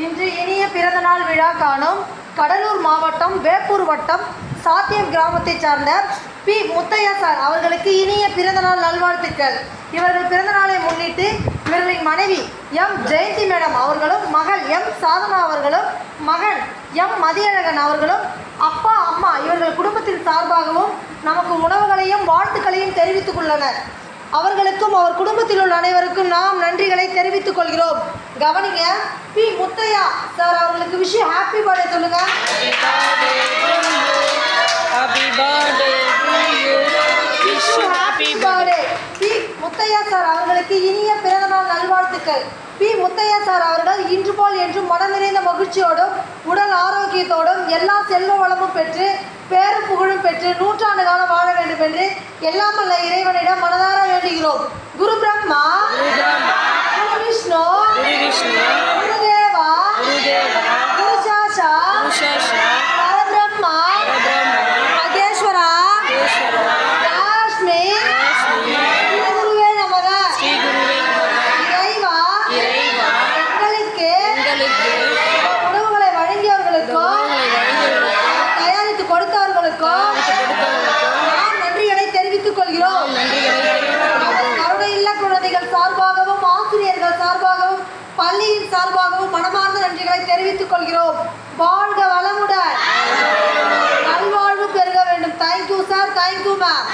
இன்று இனிய பிறந்தநாள் விழா காணும் கடலூர் மாவட்டம் வேப்பூர் வட்டம் சாத்தியம் கிராமத்தை சார்ந்த பி. முத்தையா சார் அவர்களுக்கு இனிய பிறந்தநாள் நல்வாழ்த்துக்கள். இவர்கள் பிறந்தநாளை முன்னிட்டு இவர்களின் மனைவி எம். ஜெயந்தி மேடம் அவர்களும், மகள் எம். சாதனா அவர்களும், மகன் எம். மதியழகன் அவர்களும், அப்பா அம்மா இவர்கள் குடும்பத்தின் சார்பாகவும் நமக்கு உணவுகளையும் வாழ்த்துக்களையும் தெரிவித்துக் கொள்ளனர். அவர்களுக்கும் அவர் குடும்பத்தில் உள்ள அனைவருக்கும் நாம் நன்றிகளை தெரிவித்துக் கொள்கிறோம். கவனிங்க, பி. முத்தையா சார் அவர்களுக்கு விஷ் ஹாப்பி பர்த்டே சொல்லுங்க. பி. முத்தையா சார் அவர்களுக்கு இனிய பிறந்தநாள் நல்வாழ்த்துக்கள். பி. முத்தையா சார் அவர்கள் இன்று போல் என்றும் மனம் நிறைந்த மகிழ்ச்சியோடும் உடல் ஆரோக்கியத்தோடும் எல்லா செல்வ வளமும் பெற்று பேரும் புகழும் பெற்று 100 ஆண்டு காலம் வாழ வேண்டும் என்று எல்லாம் வல்ல இறைவனிடம் மனதார வேண்டுகிறோம். குரு பிரம்மா, குரு விஷ்ணு, குரு தேவா, குரு சாஷா, பரபிரம்மா, மகேஸ்வரா, லக்ஷ்மி, குருவே நமக. இறைவா எங்களுக்கு உணவுகளை வழங்கியவர்களுக்கும் தயாரித்து கொடுத்தவர்களுக்கும் நாம் நன்றிகளை தெரிவித்துக் கொள்கிறோம். கருணையில்ல குழந்தைகள் சார்பாகவும் ஆசிரியர்கள் சார்பாகவும் பள்ளியின் சார்பாகவும் மனமார்ந்த நன்றிகளை தெரிவித்துக் கொள்கிறோம். வாழ்க வளமுடன், நல்வாழ்வு பெருக வேண்டும். Thank you sir, thank you ma'am.